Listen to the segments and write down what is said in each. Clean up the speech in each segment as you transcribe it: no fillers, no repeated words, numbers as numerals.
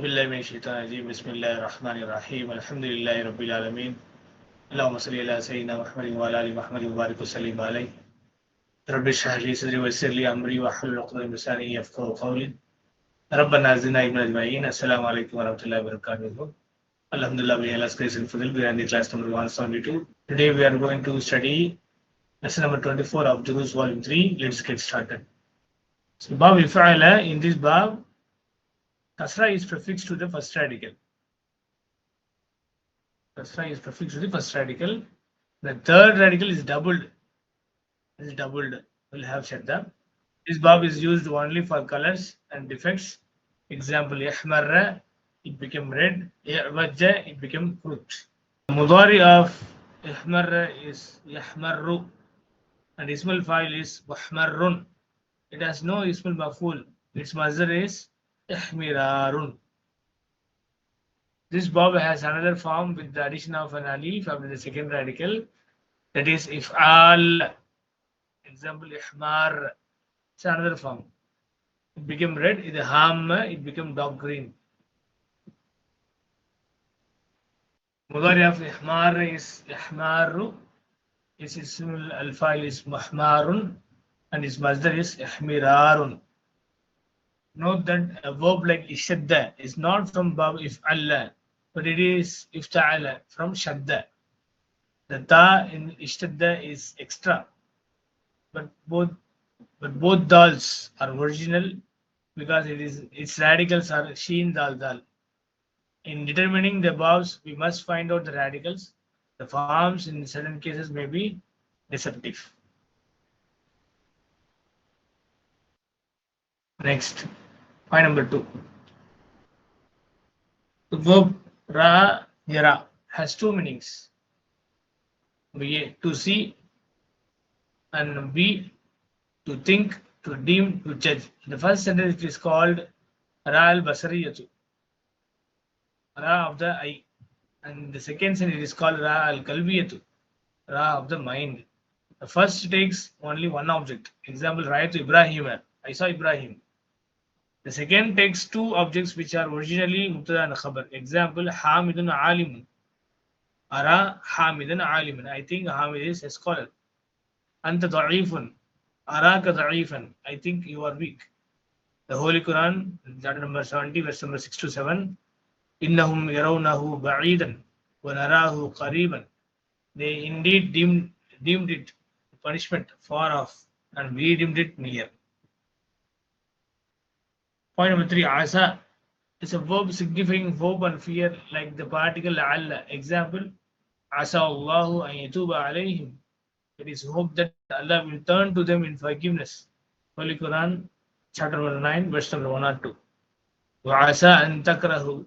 بالله من الشيطان الرجيم بسم الله الرحمن الرحيم الحمد لله رب العالمين اللهم صل على سيدنا محمد وعلى ال محمد وبارك وسلم عليه رب اشرح لي صدري ويسر لي امري واحلل عقدة من لساني يفقهوا قولي ربنا زدنا علما اجمعين السلام عليكم ورحمة الله وبركاته. Alhamdulillah, may Allah's grace and fadl. We are in the class number 172. Today we are going to study lesson number 24 of Jurus volume 3. Let's get started. So Bab Ifa'ala, in this Bab, Kasra is prefixed to the first radical. Kasra is prefixed to the first radical. The third radical is doubled. We'll have Shadda. This Bab is used only for colors and defects. Example, Yahmarra, it became red. Ya'wajja, it became crooked. The Mudari of Yahmarra is Yahmarru. And Ismail file is Wahmarrun. It has no Ismail Maful. Its Mazhar is Ihmirarun. This Bab has another form with the addition of an alif after the second radical. That is If'al. Example, Ihmar. It's another form. It became red. The Ham, it became dark green. Mudari of Ihmar is Ihmaru. Its Ismail al-Fa'il is Mahmarun. And its Masdar is Ihmirarun. Note that a verb like Ishadda is not from Bab If'alla, but it is Ifta'ala from Shadda. The Ta in Ishtadda is extra, but both dals are original because its radicals are Sheen Dal Dal. In determining the verbs, we must find out the radicals. The forms in certain cases may be deceptive. Next, point number 2. The verb Ra Yara has two meanings. To see and B, to think, to deem, to judge. In the first sentence it is called Ra al-Basariyatu, Ra of the eye. And the second sentence it is called Ra al-Kalbiyatu, Ra of the mind. The first takes only one object. Example, Rayatu Ibrahim, I saw Ibrahim. The second takes two objects which are originally Mubtada and Khabar. Example, Hamidun Alimun. Ara Hamidan Aliman. I think Hamid is a scholar. Anta Da'ifun. Araka Da'ifan. I think you are weak. The Holy Quran, chapter number 70, verse number 6 to 7. Innahum yarawnahu ba'idan wa narahu qariban. They indeed deemed it punishment far off, and we deemed it near. Point number 3, Asa is a verb signifying hope and fear, like the particle La'alla. Example, Asa Allahu an yatuba alayhim. It is hope that Allah will turn to them in forgiveness. Holy Quran, chapter number 9, verse number 1 or 2. Wa asa an takrahu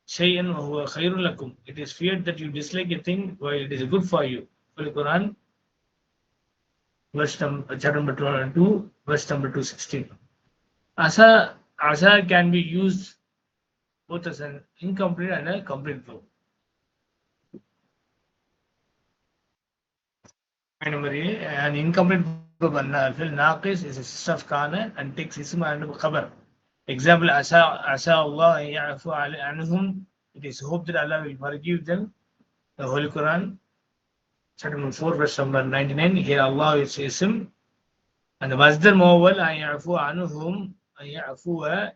shay'an wa huwa khayrun lakum. It is feared that you dislike a thing while it is good for you. Holy Quran, chapter number 2, verse number 216. Asa can be used both as an incomplete and a complete verb. Number A, an incomplete verb naqis is a sister of kana and takes ism and khabar. Example, asa Allah ya'fu anhum. It is hope that Allah will forgive them. The Holy Quran, chapter number 4, verse number 99. Here Allah is ism, and the masdar muawwal ya'fu anhum ya'fuwa,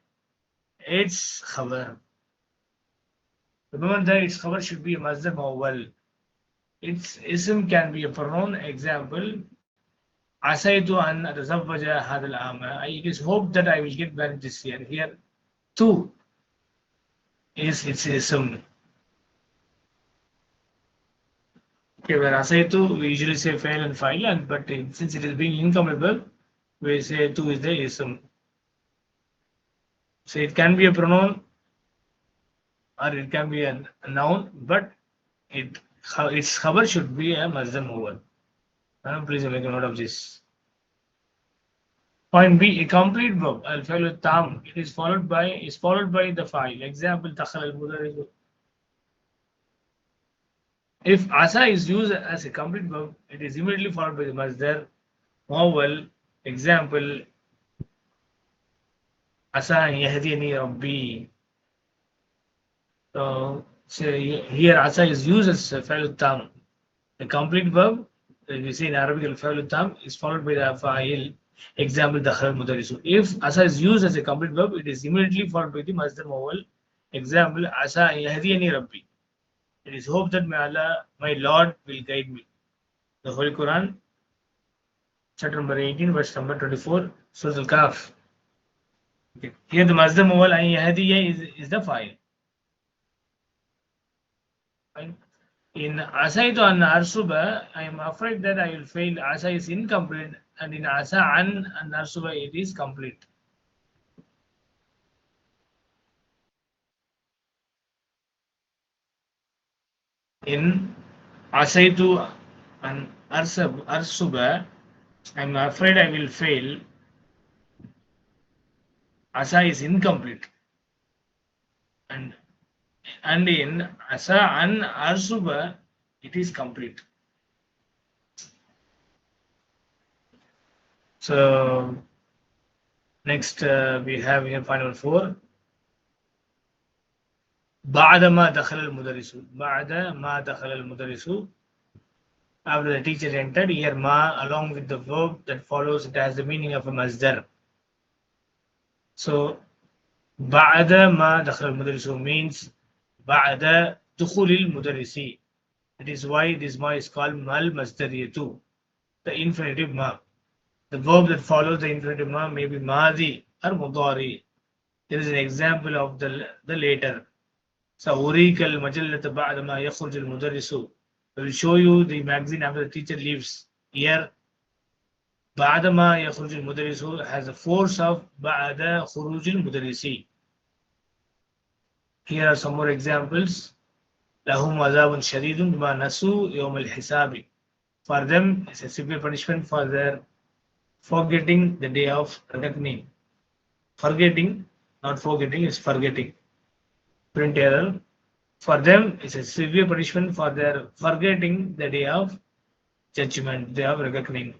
its khabar. Remember that its khabar should be a masdar muawwal. Its ism can be a pronoun. Example, asaitu an atazawwaja hadal ama. It is hoped that I will get married this year. Here, tu is its ism. Okay, where asaitu we usually say fail and file, but since it is being incomplete, we say tu is the ism. So it can be a pronoun or it can be a noun, but its khabar should be a masdar muawwal. Please make a note of this. Point B, a complete verb al-fi'l tam. It is followed by the fa'il. Example, dakhal al-mudarris. If asa is used as a complete verb, it is immediately followed by the masdar muawwal. Example, Asa yahdini Rabbi. So here asa is used as fa'il tam. The complete verb, we say in Arabic al-fa'il tam, is followed by the fa'il. Example, dakhal al-mudarisu. If asa is used as a complete verb, it is immediately followed by the masdar mawal. Example, asa yahdiyani rabbi. It is hope that my Lord will guide me. The Holy Quran, chapter number 18, verse number 24, Surah Al-Kahf. Okay. Here the masdar mawal yahdiya is the fa'il. Fine. In asaitu an arsuba, I am afraid that I will fail. Asa is incomplete, and in asa an arsuba it is complete. In asaitu an arsuba, I am afraid I will fail. Asa is incomplete, and in asa an arsuba it is complete. So next we have here final 4. بعد ما دخل المدرس. بعد ما دخل المدرس. After the teacher entered, here ma along with the verb that follows, it has the meaning of a masdar. So بعد ما دخل المدرس means بعد دخول المدرس. That is why this ma is called mal masdariyatu, the infinitive ma. The verb that follows the infinitive ma may be madi or mudari. There is an example of the later. سأريك المجلة بعد ما يخرج المدرس. I will show you the magazine after the teacher leaves. Here, بعد ما يخرج المدرس has a force of بعد خروج المدرس. Here are some more examples. لهم عذاب شديد بما نسوا يوم الحساب. For them, it's a severe punishment for their forgetting the day of reckoning. Forgetting, not forgetting, is forgetting. Print error. For them, it's a severe punishment for their forgetting the day of judgment, day of reckoning.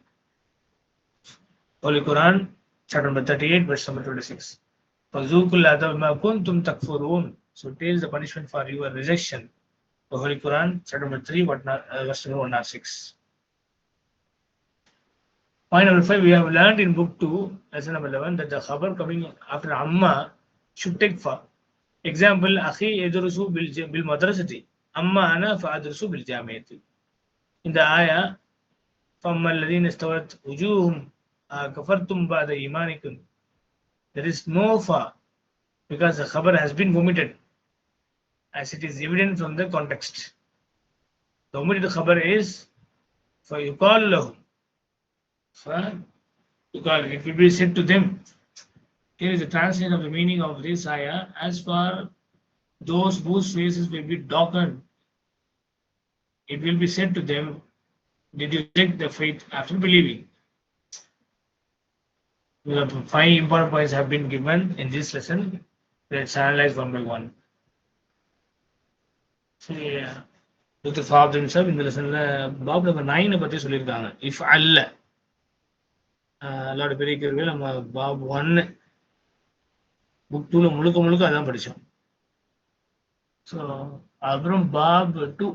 Holy Quran, chapter number 38, verse number 26. فَذُوقُوا الْعَذَابَ بِمَا كُنْتُمْ تَكْفُرُونَ. So taste the punishment for your rejection. The Holy Quran, chapter number 3, verse number 106. Point number 5, we have learned in book 2, lesson number 11, that the khabar coming after amma should take fa. Example, akhi yadrusu bil madrasati, amma ana fa adrusu bil jamiati. In the ayah, فَأَمَّا الَّذِينَ اسْتَوَتْ وُجُوهُمْ كَفَرْتُمْ بَعْدَ إِيمَانِكُمْ. There is no fa because the khabar has been omitted, as it is evident from the context. The omitted khabar is فَيُقَالُ لَهُمْ. It will be said to them. Here is the translation of the meaning of this ayah. As for those whose faces will be darkened, it will be said to them, did you reject the faith after believing? The 5 important points have been given in this lesson. Let's analyze one by one. Dr. Fahd himself in the lesson, Bob number 9 பத்தி சொல்லியிருக்காங்க. If அல்ல எல்லாரோட பெரிய கேள்விகள் நம்ம pop 1 book 2ல முழுக்க அதான் படித்தோம். ஸோ அப்புறம் பாப் 2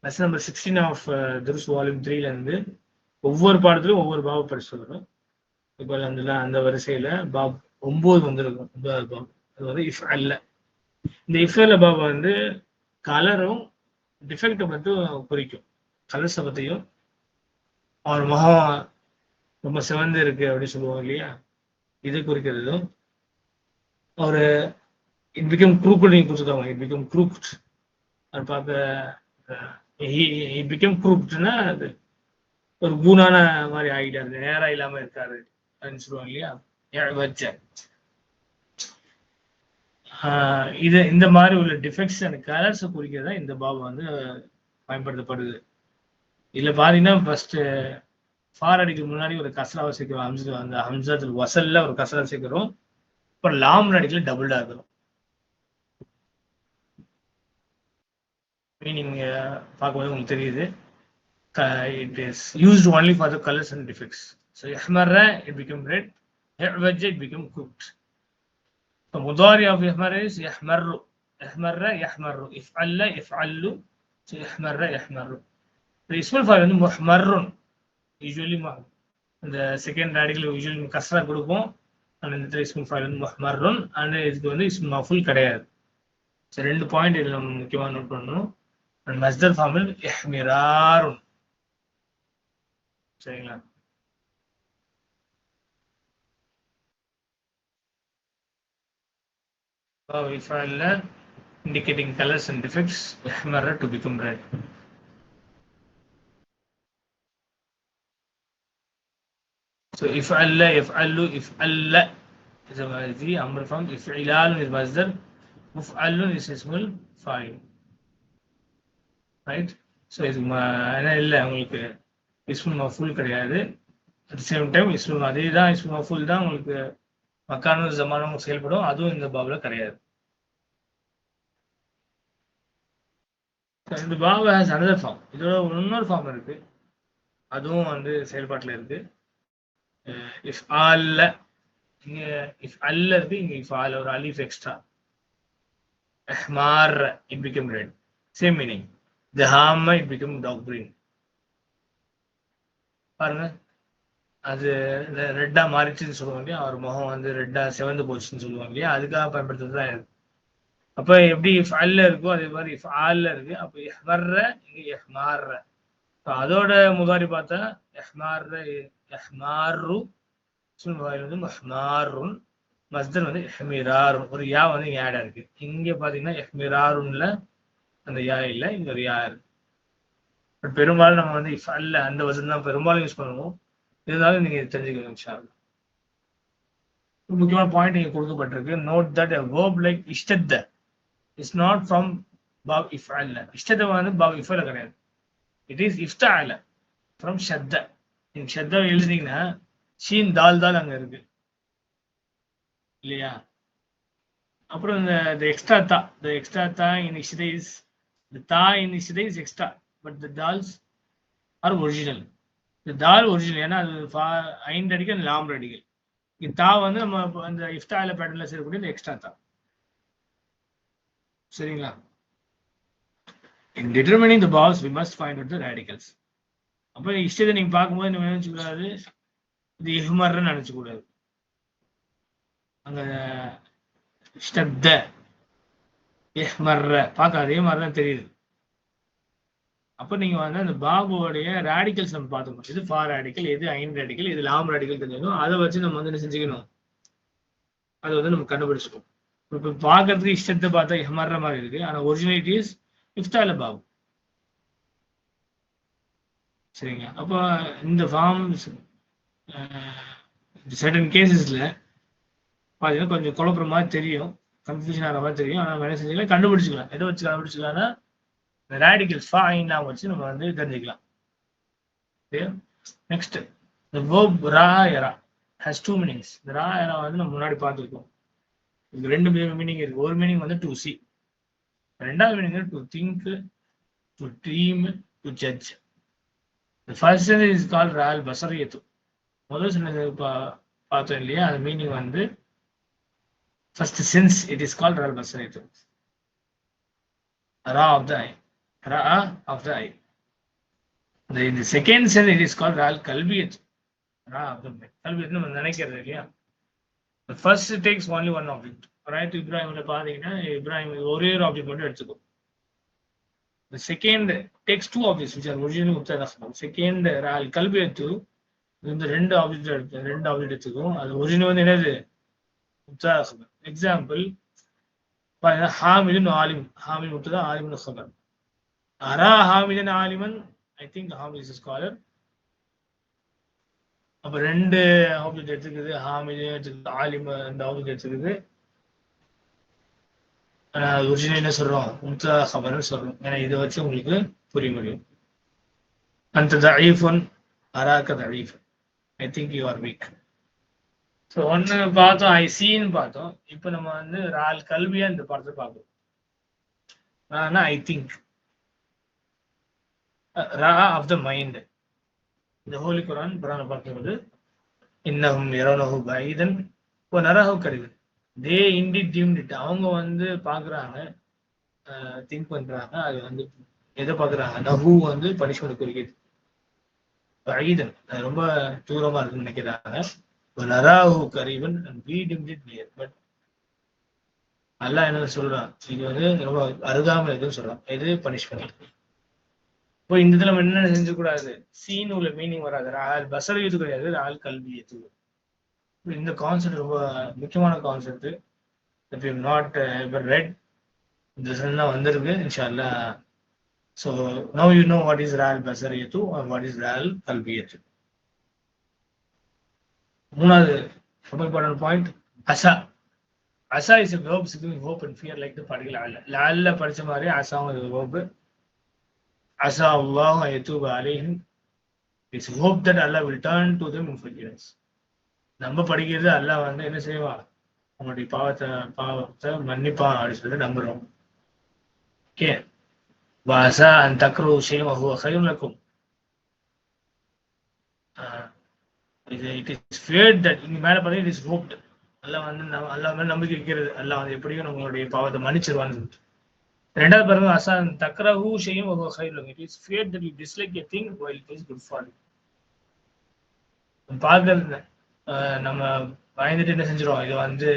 லெசன் நம்பர் 16 ஆஃப் துருஸ் வால்யூம் 3ல இருந்து ஒவ்வொரு பாடத்திலும் ஒவ்வொரு பாபை படிச்சு சொல்லணும். இப்போ அந்த வரிசையில பாப் 9 வந்திருக்கும். 9வது பாப் அது வந்து இஃப் அல்ல. இந்த இஃப் அல்ல பாபை வந்து கலரும் டிஃபெக்டை மட்டும் குறிக்கும். கலர்ஸை பற்றியும் அவர் முகம் ரொம்ப சிவந்து இருக்கு அப்படின்னு சொல்லுவாங்க இல்லையா, இது குறிக்கிறதும் ஒரு இட் பிகம் க்ரூக்டு நீங்க கொடுத்துருக்காங்க. இட் பிகம் க்ரூக்ட் அது பார்க்க இட் பிகம் க்ரூக்ட்னா அது ஒரு கூனான மாதிரி ஆகிட்டாரு, நேரா இல்லாம இருக்காரு அப்படின்னு சொல்லுவாங்க இல்லையா. வச்ச இது இந்த மாதிரி உள்ள டிஃபெக்ட்ஸ் அண்ட் கலர்ஸை குறிக்கிறதா இந்த பாபு வந்து பயன்படுத்தப்படுது. இதுல பாத்தீங்கன்னா ஃபர்ஸ்ட் ஃபார் அடிக்கு முன்னாடி ஒரு கசராவை சேர்க்கிறோம். அந்த ஹம்சத்துல வசல்ல ஒரு கசரா சேர்க்கிறோம். அப்புறம் லாம் அடிக்கல டபுள்டா இருக்கிறோம். மீனிங் பார்க்கும்போது உங்களுக்கு தெரியுது. It is used only for the colors and defects. So ihmarra, it became red. I'wajja, it became cooked. The mudari of ihmarra is yahmarru. இஹ்மர்ர யஹ்மர்ரு, இஃப்அல்ல இஃப்அல்லு, ஸோ இஹ்மர்ர யஹ்மர்ரு. இஸ்முல் ஃபாயில் வந்து முஹ்மர்ருன், யூசுவலி இந்த செகண்ட் ரேடிக்கல் யூசுவலி கஸ்ரா கொடுப்போம். அண்ட் இந்த இஸ்முல் ஃபாயில் வந்து முஹ்மர்ருன், அண்ட் இதுக்கு வந்து இஸ்முல் மஃபூல் கிடையாது. ஸோ 2 பாயிண்ட் இதில் நம்ம முக்கியமாக நோட் பண்ணணும். அண்ட் மஸ்தர் ஃபார்மில் இஹ்மிராருன். சரிங்களா? இஃப்அல்ல indicating colors and defects, ihmarra to become red. So if'alla, if'allu, if'alla is the amr form. If'ilalun is masdar. Muf'allun is ismul fa'il. Right? So இது இல்லை உங்களுக்கு இஸ்முல் மஃபூல் கிடையாது. அட் சேம் டைம் இஸ்முல் அதே தான், இஸ்முல் மஃபூல் தான் உங்களுக்கு மக்கானும் ஜமானும் செயல்படும். அதுவும் இந்த பாபில் கிடையாது. இந்த பாப் ஹேஸ் அனதர் ஃபார்ம். இதோட இன்னொரு ஃபார்ம் இருக்கு, அதுவும் வந்து செயல்பாட்டில் இருக்கு. இஃப் ஆல்ல, இங்க இஃப் அல்ல இருக்கு, இங்க இஃப் ஆல் ஒரு அலிஃப் எக்ஸ்ட்ரா. இஹ்மார், it became red. Same meaning. தஹாம, it became dark green. பாருங்க, அது ரெட்டா மாறிச்சுன்னு சொல்லுவாங்க இல்லையா, அவர் முகம் வந்து ரெட்டா செவந்து போச்சுன்னு சொல்லுவாங்க இல்லையா, அதுக்காக பயன்படுத்துறது தான் இது. அப்ப எப்படி இஃப் அல்ல இருக்கோ அதே மாதிரி இஃப் ஆல்ல இருக்கு. அப்ப இஹ்மர்ர, இங்க இஹ்மார்ர. அதோட முதாரி பார்த்தா இஹ்மார்ர, இஹ்மார்ரு, வந்து முஹ்மாருன், மஸ்தர் வந்து இஹ்மிராருன். ஒரு யா வந்து இங்க ஆட் இருக்கு. இங்க பாத்தீங்கன்னா இஹ்மிராருன்ல அந்த யா இல்ல, இங்க ஒரு யா இருக்கு. பட் பெரும்பாலும் நம்ம வந்து இஃப் அல்ல அந்த வசனம் தான் பெரும்பாலும் யூஸ் பண்ணுவோம். இருந்தாலும் நீங்க தெரிஞ்சுக்கணும் இன்ஷா அல்லாஹ். முக்கியமான பாயிண்ட் இங்க கொடுக்கப்பட்டிருக்கு. Note that a verb like இஷ்டத்த is not from பாப் இஃப் அல்ல. இஷ்டத்த வந்து பாப் இஃப்ல கிடையாது. இட் இஸ் இஃப்தஅல ஃப்ரம் ஷத்த. நீங்க ஷத்த எழுதிங்கன்னா ஷீன் தால் தால் அங்க இருக்கு இல்லையா. அப்புறம் இந்த எக்ஸ்ட்ரா தா, the extra தா in இஷ்டத is, the தா in இஷ்டத is extra, but the dals are original. இந்த தால் ஒரிஜினல், ஏன்னா அது ஐந்து ரடிக்கல் லாம் ரடிக்கல். இந்த தா வந்து நம்ம அந்த இஃப்தால பேட்டர்ல சேர்க்கக்கூடிய இந்த எக்ஸ்ட்ரா தா. சரிங்களா? In determining the vowels we must find out the radicals. அப்ப இஷ்டத்தை நீங்க பார்க்கும்போது நம்ம நினைச்சு கூடாது இது இஹ்மர்ன்னு நினைச்சு கூடாது. அங்க இஷ்டத்த இஹ்மர்ர பார்க்க அதே மாதிரி தான் தெரியுது. அப்ப நீங்க வந்து அந்த பாபுவோடைய ரேடிக்கல்ஸ் நம்ம பார்த்துக்கணும். இது ஃபார் ரேடிக்கல், எது ஐன் ரேடிக்கல், இது லாம் ரேடிக்கல் தெரிஞ்சுக்கணும். அதை வச்சு நம்ம வந்து என்ன செஞ்சுக்கணும், அதை வந்து நம்ம கண்டுபிடிச்சிக்கணும். இப்ப பார்க்கறதுக்கு இஷ்டத்தை பார்த்தா இஹ்மர்ற மாதிரி இருக்கு, ஆனா ஒரிஜினாலிட்டி இஸ் இஃப்தால பாபு. சரிங்க? அப்போ இந்த ஃபார்ம்ஸ் சர்டன் கேசஸ்ல பார்த்தீங்கன்னா கொஞ்சம் குழப்புற மாதிரி தெரியும், கன்ஃபியூஷன் ஆகிற மாதிரி தெரியும். ஆனால் என்ன செஞ்சுக்கலாம், கண்டுபிடிச்சிக்கலாம். எதை வச்சு கண்டுபிடிச்சிக்கலாம்னா ரேடிக்கல்ஸ் ஃபா ஐன்லாம் வச்சு நம்ம வந்து தெரிஞ்சுக்கலாம். Next the verb ra'ira has two meanings. இந்த ra'ira வந்து நம்ம முன்னாடி பார்த்துருக்கோம். இதுக்கு ரெண்டு மீனிங் இருக்கு. ஒரு மீனிங் வந்து டு சி, ரெண்டாவது meaning to think, to dream, to judge. The first sentence is called ra'al basariyatu. முதல் சென்டென்ஸ் பார்த்தோம் இல்லையா, அது மீனிங் வந்து first sense it is called ra'al basariyatu, ra of the eye, ra'a of the eye. In the second sense it is called ra'al kalbiyatu, ra of the mind. kalbiyatu நம்ம நினைக்கிறது இல்லையா. The first takes only one object. Right? இப்ராஹிம்ல பாத்தீங்கன்னா இப்ராஹிம் ஒரே ஒரு object மட்டும் எடுத்துக்கும். The second takes two objects which are originally mubtada khabar. Second ra'al kalbiyatu இந்த ரெண்டு ஆப்ஜெக்ட் எடுத்துக்கும். அது ஒரிஜினல் வந்து என்னது, முப்ததா கபர். எக்ஸாம்பிள் பாருங்க, ஹாமிதுன் ஆலிம், ஹாமித் முப்ததா, ஆலிமுன் கபர். அரா ஹாமிதன் ஆலிமன், I think Hamid is scholar. அப்ப ரெண்டு ஆப்ஜெக்ட் எடுத்துக்குது, ஹாமிது எடுத்துக்குது, ஆலிம் ரெண்டு ஆப்ஜெக்ட் எடுத்துக்குது. ஒரிஜினல் என்ன சொல்றோம், முப்ததா கபர்னு சொல்றோம். ஏன்னா இதை வச்சு உங்களுக்கு புரிய முடியும். அந்த தஈஃபுன், அராக்க தஈஃபுன், I think you are weak. So ஒன்று பார்த்தோம், ஐ சீன்னு பார்த்தோம். இப்போ நம்ம வந்து ரால் கல்வியா இந்த படத்தை பார்ப்போம். ஆனா I think raw of the mind. இந்த ஹோலி குரான் பார்க்கும்போது இன்னஹும் யரௌனஹு பஈதன் வ நரஹு கரீபன், தே இன்டீட் டீம்ட் இட், அவங்க வந்து பார்க்குறாங்க, திங்க் பண்றாங்க, அது வந்து எதை பாக்குறாங்கன்னா ஹூ வந்து பனிஷ்மெண்ட் குறிக்குது, பைதன் ரொம்ப தூரமா இருக்குன்னு நினைக்கிறாங்க. நராஹு கரீபன் we deemed it near. But Allah என்ன சொல்றான், இது வந்து ரொம்ப அருகாமல் இருக்குன்னு சொல்றான். எது பனிஷ்மெண்ட். இப்போ இந்த இதுல நம்ம என்ன செஞ்சக்கூடாது, சீன் உள்ள மீனிங் வராது. ரால் பசர் இது கிடையாது, ரால் கல்வி எது. இந்த கான்செப்ட் ரொம்ப முக்கியமான concept. if you not ever read, this is now வந்திருக்கு இன்ஷால்லா. So now you know what is ரால் பசரியத்து or what is ரால் கல்வியத்து. மூணாவது ரொம்ப இம்பார்ட்டன்ட் பாயிண்ட், அசா. அசா is a verb significing hope and fear like the particle அல்ல. லால்ல படிச்ச மாதிரி அசாவும் ஒரு verb. அசா அல்லாஹ் யதூப அலைஹிம், it's hope that Allah will turn to them in forgiveness. நம்ம படிக்கிறது அல்லாஹ் வந்து என்ன செய்வான், உங்களுடைய பாவத்தை மன்னிப்பான் அப்படின்னு சொல்லிட்டு நம்புறோம். ஓகே, வாசா அன் தக்ரு ஷைஅன் வஹுவ கைருன் லக்கும். இட் இஸ் ஃபியர்ட் தட், இங்க மேல பார்த்தீங்கன்னா இட் இஸ் ஹோப்ட். அல்லாஹ் வந்து அல்லாஹ் மேல நம்பிக்கை வைக்கிறது, அல்லாஹ் வந்து எப்படியும் நம்மளுடைய பாவத்தை மன்னிச்சிருவான்னு சொல்லிட்டு. ரெண்டாவது பாருங்க, அசா அன் தக்ரஹு ஷைஅன் வஹுவ கைருன் லக்கும். It is feared that you dislike a thing while it is good for you. பார்க்கறது நம்ம பயந்துட்டு என்ன செஞ்சிடும், இது வந்து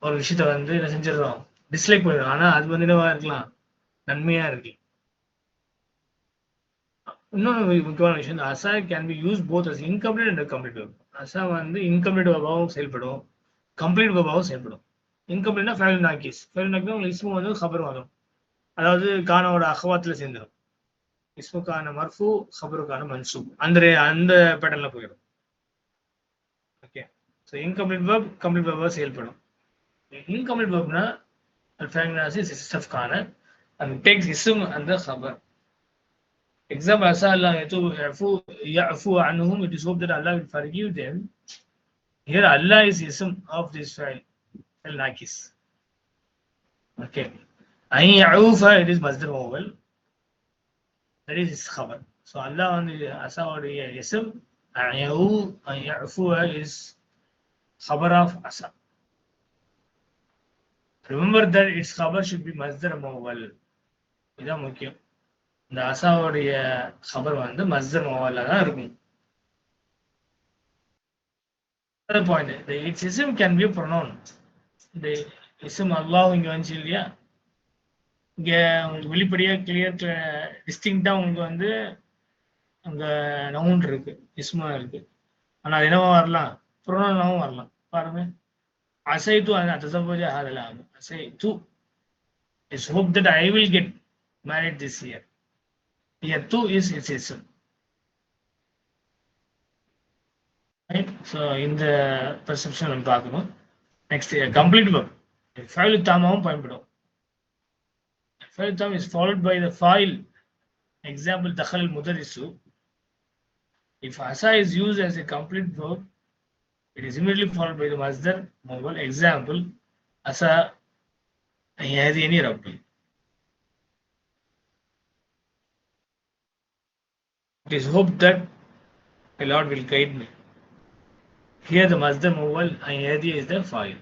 ஒரு விஷயத்த வந்து என்ன செஞ்சிடறோம், டிஸ்லைக் பண்ணிடும். ஆனா அது வந்து என்னவா இருக்கலாம், நன்மையா இருக்கு. இன்னொன்று முக்கியமான விஷயம், அசா can be use both as incomplete and complete verb. அசா வந்து இன்கம்ப்ளீட் வெர்பாவும் செயல்படும், கம்ப்ளீட் வெர்பாவும் செயல்படும். இன்கம்ப்ளீட்னா ஃபைல் நாக்கிஸ். ஃபைல் நாக்கிஸ் உங்களுக்கு இஸ்மு வந்து ஹபர் வரும், அதாவது கானோட அகவாத்துல சேர்ந்துடும். இஸ்முக்கான மர்ஃபு, ஹபருக்கான மன்சூப், அந்த பேட்டர்ல போயிடும். Okay, so incomplete verb complete வெர்பா செயல்படும். incomplete verb na al-fa'il is of kana and takes ism and the khabar. Example, asa Allah ya'fu anhum, it is hope that Allah will forgive them. Here Allah is ism of this fa'il nakis. Okay, ay ya'ufa, it is masdar mawwal, that is his khabar. So Allah on the asa or ism, ya'fu is khabar of asa. Remember that its khabar should be masdar mawwal. இதான் முக்கியம். இந்த அசாவுடைய கபர் வந்து மஸ்தர் மவால தான் இருக்கும். Point, it's இஸ்ம் can be pronoun. இந்த இஸ்ம் அல்லாஹ் இங்க வந்துச்சு இல்லையா, இங்க உங்களுக்கு வெளிப்படையா கிளியர் டிஸ்டிங்டா உங்களுக்கு வந்து அங்க நவுன் இருக்கு, இஸ்மா இருக்கு. ஆனா அது என்னவா வரலாம், ப்ரொனவுனாவும் வரலாம். பாருங்க, அசைது அத்தசவ்வஜ ஹாதல் அசைது is hope that I will get married this year. Here 2 is its ism. Right? So in the perception நம்ம பார்க்கணும். Next, complete verb. ஃபைல் தாமாவும் பயன்படும். ஃபைல் தாம் is followed by the file. Example, دخل المدرس. If asa is used as a complete verb, it is immediately followed by the masdar mawwal. Example, asa an yahdini rabbi. It is hoped that the Lord will guide me. Here the masdar mawwal an yahdi is the file.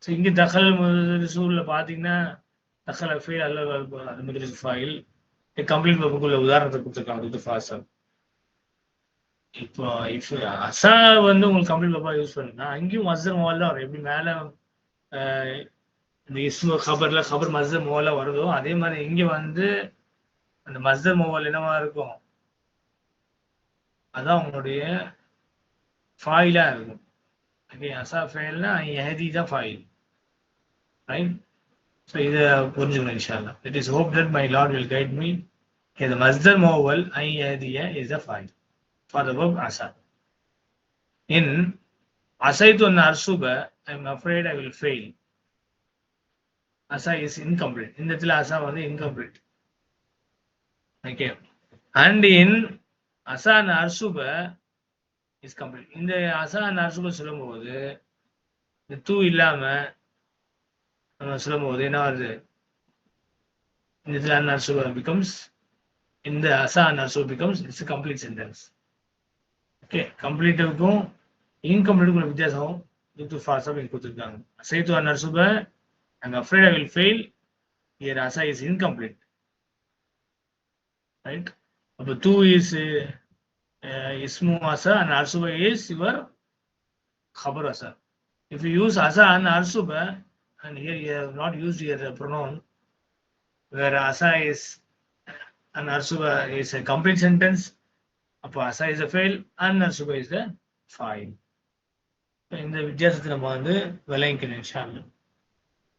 So இங்கே தகல் முதரிசுல பார்த்தீங்கன்னா தகல் file அல்ல முதரிசு file. Complete வெர்புக்குள்ள உதாரணத்தை கொடுத்துருக்காங்க, இது ஃபாசல். இப்போ if அசா வந்து உங்களுக்கு complete வெர்பா use பண்ணுன்னா அங்கேயும் மஸ்தர் மோவல் தான் வரும். எப்படி மேலே இந்த இஸ்மு ஹபர்ல ஹபர் மஸ்தர் மோவலா வருதோ அதே மாதிரி இங்கே வந்து அந்த மஸ்தர் மோவல் என்னவா இருக்கும், அதான் உங்களுடைய ஃபாயிலா இருக்கும். ஓகே, அசா ஃபைல்னா யஹதி தான் ஃபாயில். ரைட், ஸோ இதை புரிஞ்சுக்கணும் இன்ஷால்லா. It is hope that my Lord will guide me. The masdar mawwal ay yahdiya is the fa'il for the verb asa. In asaitu an arsuba, I am afraid I will fail. Asa is incomplete. In the asa வந்து incomplete. Okay. And in asa an arsuba is complete. இந்த asa an arsuba சொல்லும்போது இந்த தூ இல்லாம நம்ம சொல்லும்போது என்ன வருது, இந்த இடத்துல an arsuba becomes, in the asa and arsu becomes, it's a complete sentence. Okay, complete க்கும் incomplete க்கும் வித்தியாசம் to fast அப்படின்னு கொடுத்துருக்காங்க. அசைத்து an அர்சுப I'm afraid I will fail. Here asa is incomplete. Right? அப்போ 2 is ismu asa and arsuba is your khabar asa. If you use asa and arsuba, and here you have not used your pronoun, where asa is and arsuba is a complete sentence, அப்போ asa is a fail and arsuba is the file. இந்த வித்தியாசத்தை நம்ம வந்து விளங்கிக்கணும் இன்ஷா அல்லாஹ்.